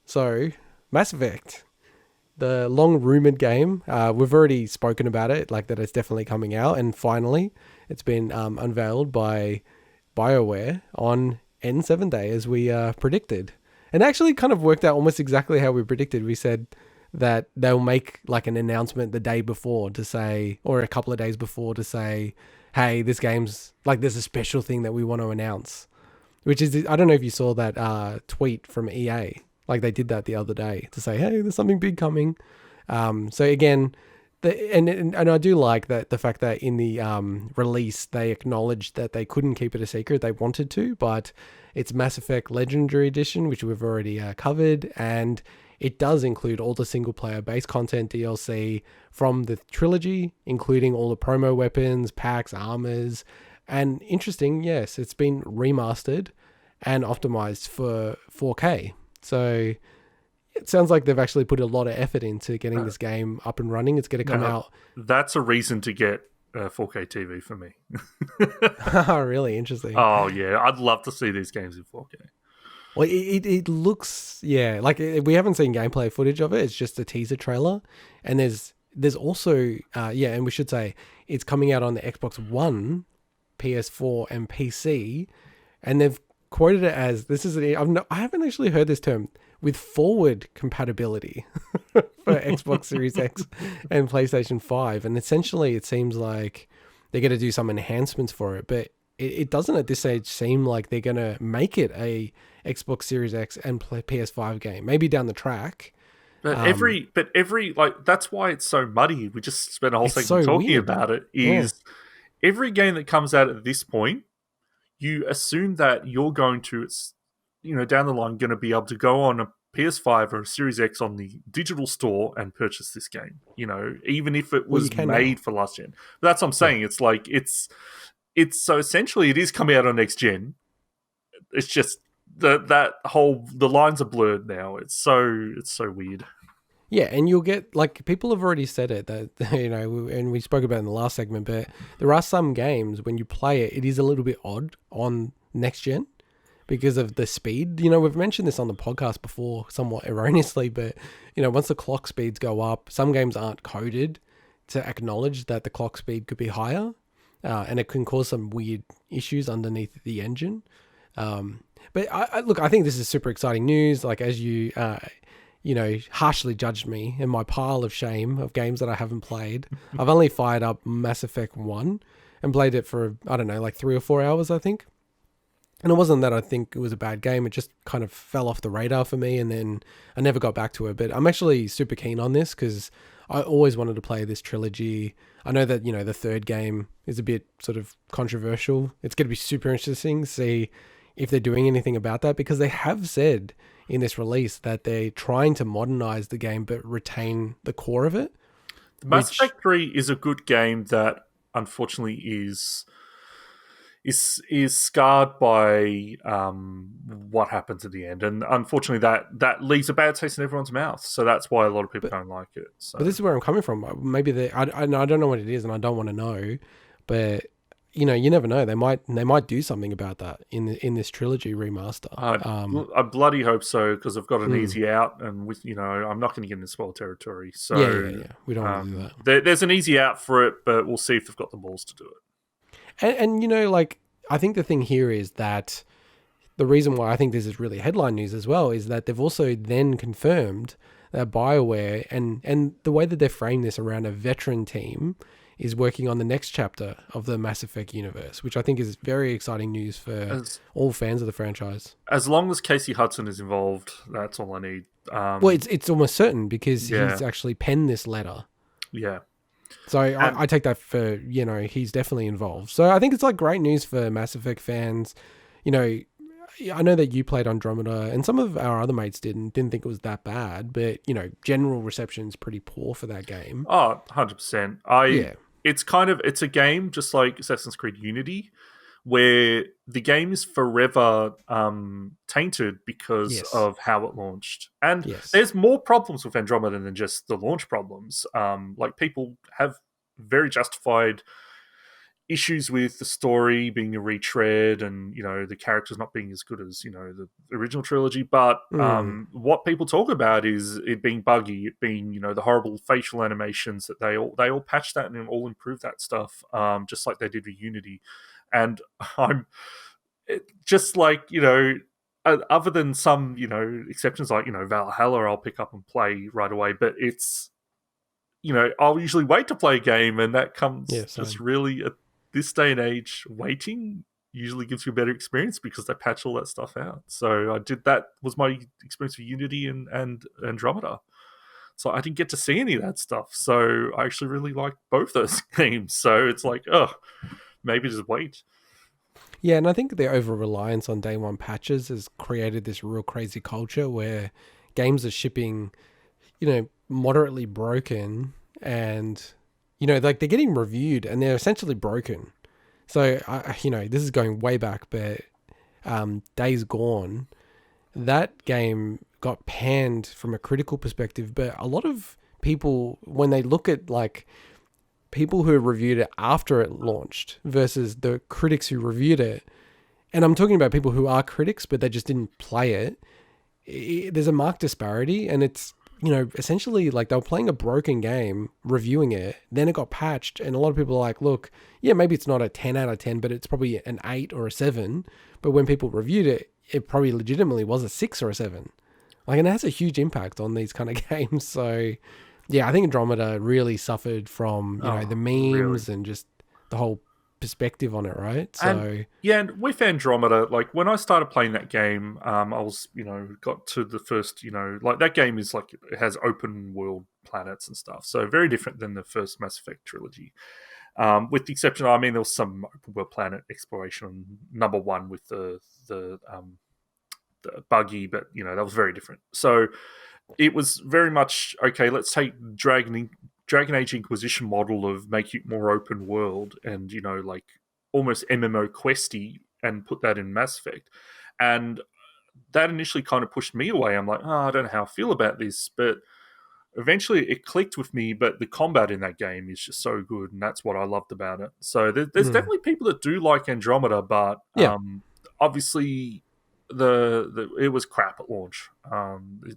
So, Mass Effect, the long rumored game. We've already spoken about it, like that it's definitely coming out, and finally, it's been unveiled by BioWare on N7 Day, as we predicted, and actually kind of worked out almost exactly how we predicted. We said that they'll make like an announcement the day before to say, or a couple of days before to say, hey, this game's like, there's a special thing that we want to announce, which is, I don't know if you saw that tweet from EA. Like they did that the other day to say, hey, there's something big coming. So again, and I do like that the fact that in the release they acknowledged that they couldn't keep it a secret. They wanted to, but it's Mass Effect Legendary Edition, which we've already covered, and it does include all the single player base content DLC from the trilogy, including all the promo weapons, packs, armors, and interesting, yes, it's been remastered and optimized for 4K. So it sounds like they've actually put a lot of effort into getting this game up and running. It's going to come out. That's a reason to get 4K TV for me. Oh, really interesting. Oh, yeah. I'd love to see these games in 4K. Well, it looks, yeah, like we haven't seen gameplay footage of it. It's just a teaser trailer. And there's also, and we should say it's coming out on the Xbox One, PS4, and PC. And they've quoted it as, I haven't actually heard this term, with forward compatibility for Xbox Series X and PlayStation 5. And essentially it seems like they're going to do some enhancements for it, but it doesn't at this stage seem like they're going to make it a Xbox Series X and PS5 game. Maybe down the track. But every like, that's why it's so muddy. We just spent a whole segment talking about it. Every game that comes out at this point, you assume that you're going to, down the line, going to be able to go on a PS5 or a Series X on the digital store and purchase this game. Even if it was made for last gen. But that's what I'm saying. Yeah. It's like it's so essentially it is coming out on next gen. It's just the lines are blurred now. It's so weird. Yeah, and you'll get, like, people have already said it, that, and we spoke about it in the last segment, but there are some games, when you play it, it is a little bit odd on next gen because of the speed. We've mentioned this on the podcast before, somewhat erroneously, but, once the clock speeds go up, some games aren't coded to acknowledge that the clock speed could be higher, and it can cause some weird issues underneath the engine. But I think this is super exciting news. Like, as you harshly judged me in my pile of shame of games that I haven't played. I've only fired up Mass Effect 1 and played it for, I don't know, like 3 or 4 hours, I think. And it wasn't that I think it was a bad game. It just kind of fell off the radar for me, and then I never got back to it. But I'm actually super keen on this because I always wanted to play this trilogy. I know that, the third game is a bit sort of controversial. It's going to be super interesting to see if they're doing anything about that, because they have said in this release that they're trying to modernize the game but retain the core of it. Mass Effect 3 is a good game that unfortunately is scarred by what happens at the end, and unfortunately that leaves a bad taste in everyone's mouth. So that's why a lot of people don't like it. So. But this is where I'm coming from. Maybe I don't know what it is, and I don't want to know, but you never know. They might do something about that in this trilogy remaster. I bloody hope so, because I've got an easy out, and I'm not going to get into spoiler territory. So yeah. We don't want to do that. There's an easy out for it, but we'll see if they've got the balls to do it. And like, I think the thing here is that the reason why I think this is really headline news as well is that they've also then confirmed that BioWare and the way that they've framed this around a veteran team is working on the next chapter of the Mass Effect universe, which I think is very exciting news for all fans of the franchise. As long as Casey Hudson is involved, that's all I need. Well, it's almost certain, because he's actually penned this letter. Yeah. So I take that for, he's definitely involved. So I think it's like great news for Mass Effect fans. I know that you played Andromeda, and some of our other mates didn't think it was that bad, but, general reception is pretty poor for that game. Oh, 100%. It's a game just like Assassin's Creed Unity, where the game is forever tainted because of how it launched. And there's more problems with Andromeda than just the launch problems. Like, people have very justified issues with the story being a retread and, the characters not being as good as, the original trilogy. But what people talk about is it being buggy, it being, the horrible facial animations that they all patched that and all improved that stuff, just like they did with Unity. And I'm just like, other than some, exceptions like, Valhalla, I'll pick up and play right away. But it's, I'll usually wait to play a game, and that comes just really at this day and age, waiting usually gives you a better experience because they patch all that stuff out. So I did that, was my experience with Unity and Andromeda. So I didn't get to see any of that stuff. So I actually really liked both those games. So it's like, maybe just wait. Yeah, and I think the over-reliance on day one patches has created this real crazy culture where games are shipping, moderately broken, and like they're getting reviewed and they're essentially broken. So this is going way back, but Days Gone, that game got panned from a critical perspective, but a lot of people, when they look at like people who reviewed it after it launched versus the critics who reviewed it, and I'm talking about people who are critics but they just didn't play it, there's a marked disparity. And it's essentially like they were playing a broken game, reviewing it, then it got patched, and a lot of people are like, look, yeah, maybe it's not a 10 out of 10, but it's probably an 8 or a 7. But when people reviewed it, it probably legitimately was a 6 or a 7. Like, and it has a huge impact on these kind of games. So, yeah, I think Andromeda really suffered from, the memes and just the whole perspective on it, right? So and with Andromeda, like when I started playing that game, I was got to the first, like that game is like it has open world planets and stuff, so very different than the first Mass Effect trilogy, with the exception, there was some open world planet exploration on number one with the buggy, but that was very different. So it was very much okay, let's take Dragon Age Inquisition model of make it more open world and, like almost MMO questy, and put that in Mass Effect. And that initially kind of pushed me away. I'm like, I don't know how I feel about this. But eventually it clicked with me. But the combat in that game is just so good. And that's what I loved about it. So there's definitely people that do like Andromeda. But obviously it was crap at launch.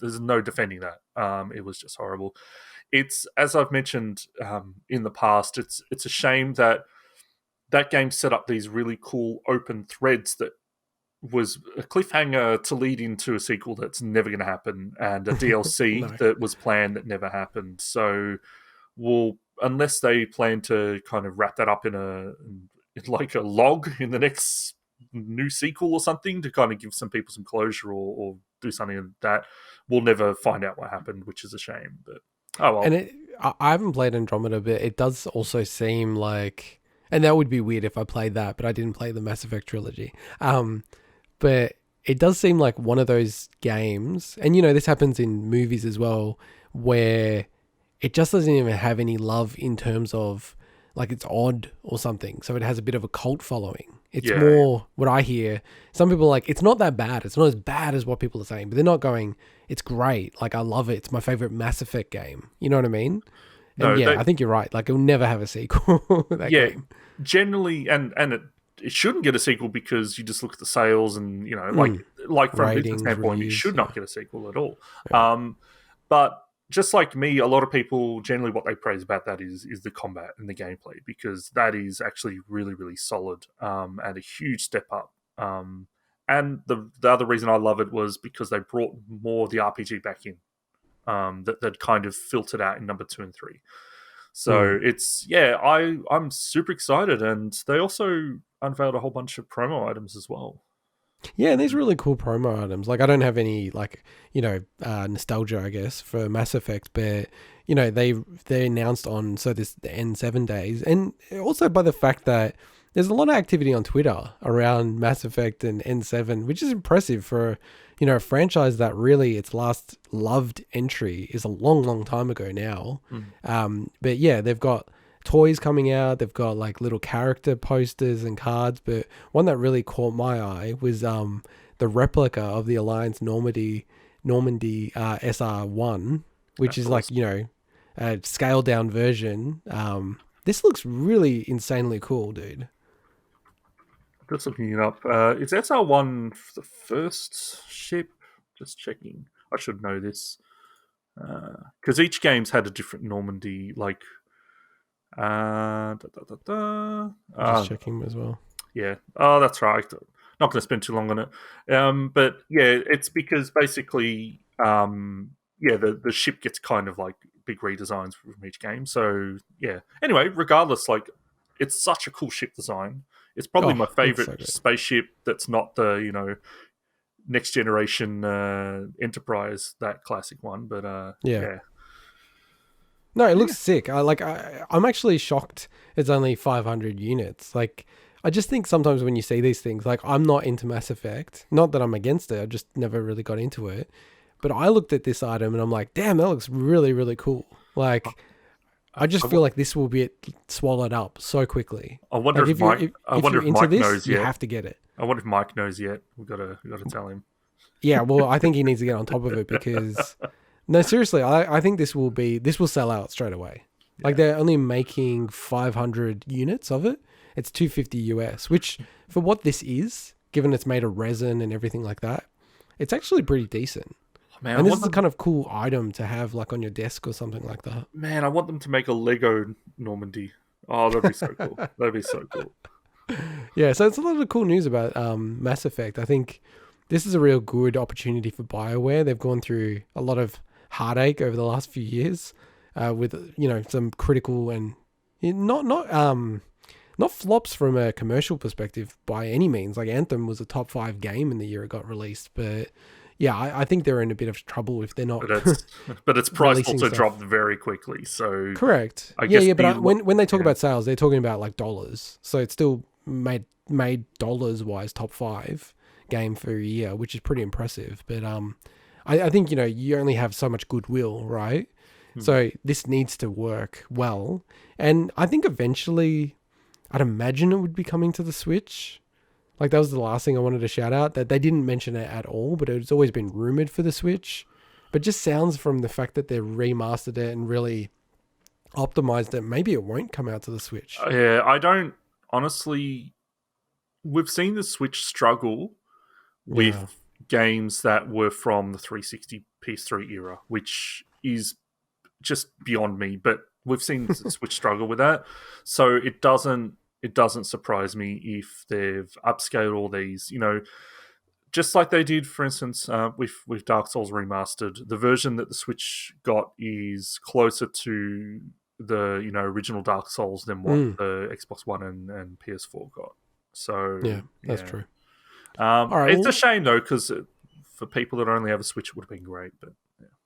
There's no defending that. It was just horrible. It's, as I've mentioned in the past, it's a shame that game set up these really cool open threads that was a cliffhanger to lead into a sequel that's never going to happen, and a DLC that was planned that never happened. So, unless they plan to kind of wrap that up in like a log in the next new sequel or something to kind of give some people some closure or do something like that, we'll never find out what happened, which is a shame. But oh well. And I haven't played Andromeda, but it does also seem like, and that would be weird if I played that, but I didn't play the Mass Effect trilogy. But it does seem like one of those games, and this happens in movies as well, where it just doesn't even have any love in terms of like it's odd or something. So it has a bit of a cult following. It's more what I hear. Some people are like, it's not that bad. It's not as bad as what people are saying, but they're not going, it's great. Like, I love it. It's my favorite Mass Effect game. You know what I mean? And I think you're right. Like, it'll never have a sequel. Game. Generally, and it shouldn't get a sequel because you just look at the sales and, like from a business standpoint, it should not get a sequel at all. Yeah. But just like me, a lot of people, generally what they praise about that is the combat and the gameplay, because that is actually really, really solid and a huge step up. And the other reason I love it was because they brought more of the RPG back in that kind of filtered out in number 2 and 3. So it's, I'm super excited. And they also unveiled a whole bunch of promo items as well. Yeah, these really cool promo items. Like, I don't have any nostalgia, I guess, for Mass Effect, but they announced on the N7 days, and also by the fact that there's a lot of activity on Twitter around Mass Effect and N7, which is impressive for a franchise that really its last loved entry is a long, long time ago now. But yeah, they've got toys coming out. They've got like little character posters and cards, but one that really caught my eye was the replica of the Alliance Normandy SR-1, which is awesome. Like a scaled down version This looks really insanely cool, dude. Just looking it up. Is SR-1 the first ship? Just checking. I should know this. Because each game's had a different Normandy, like... Just checking as well. Yeah. Oh, that's right. Not going to spend too long on it. But yeah, it's because basically, the ship gets kind of like big redesigns from each game. So yeah. Anyway, regardless, like it's such a cool ship design. It's probably my favorite spaceship. That's not the next generation Enterprise, that classic one. But yeah. No, it looks sick. I'm actually shocked it's only 500 units. Like, I just think sometimes when you see these things, like, I'm not into Mass Effect. Not that I'm against it. I just never really got into it. But I looked at this item and I'm like, damn, that looks really, really cool. Like, I just feel like this will be swallowed up so quickly. I wonder if Mike knows yet. You have to get it. I wonder if Mike knows yet. We gotta tell him. Yeah, well, I think he needs to get on top of it because... No, seriously, I think this will sell out straight away. Yeah. Like they're only making 500 units of it. It's $250 US, which for what this is, given it's made of resin and everything like that, it's actually pretty decent. Man, and this is the kind of cool item to have like on your desk or something like that. Man, I want them to make a Lego Normandy. Oh, that'd be so cool. That'd be so cool. Yeah, so it's a lot of cool news about Mass Effect. I think this is a real good opportunity for BioWare. They've gone through a lot of heartache over the last few years with some critical and not flops from a commercial perspective by any means. Like Anthem was a top 5 game in the year it got released, but yeah, I think they're in a bit of trouble if they're not. But its price also dropped very quickly. So correct. But when they talk about sales, they're talking about like dollars. So it's still made dollars wise top 5 game for a year, which is pretty impressive. But I think, you only have so much goodwill, right? So this needs to work well. And I think eventually, I'd imagine it would be coming to the Switch. Like, that was the last thing I wanted to shout out, that they didn't mention it at all, but it's always been rumored for the Switch. But just sounds from the fact that they've remastered it and really optimized it, maybe it won't come out to the Switch. Yeah, I don't... Honestly, we've seen the Switch struggle with games that were from the 360 PS3 era, which is just beyond me, but we've seen the Switch struggle with that. So it doesn't surprise me if they've upscaled all these, just like they did, for instance, with Dark Souls Remastered. The version that the Switch got is closer to the original Dark Souls than what the Xbox One and PS4 got. So yeah, that's true. It's a shame though, because for people that only have a Switch, it would have been great. But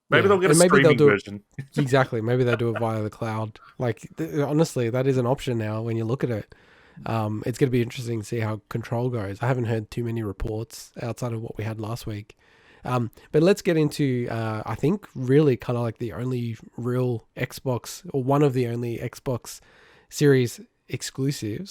maybe they'll get a streaming version. Exactly, maybe they'll do it via the cloud. Like honestly, that is an option now. When you look at it, it's going to be interesting to see how Control goes. I haven't heard too many reports outside of what we had last week. But let's get into, I think, really kind of like the only real Xbox, or one of the only Xbox Series exclusives,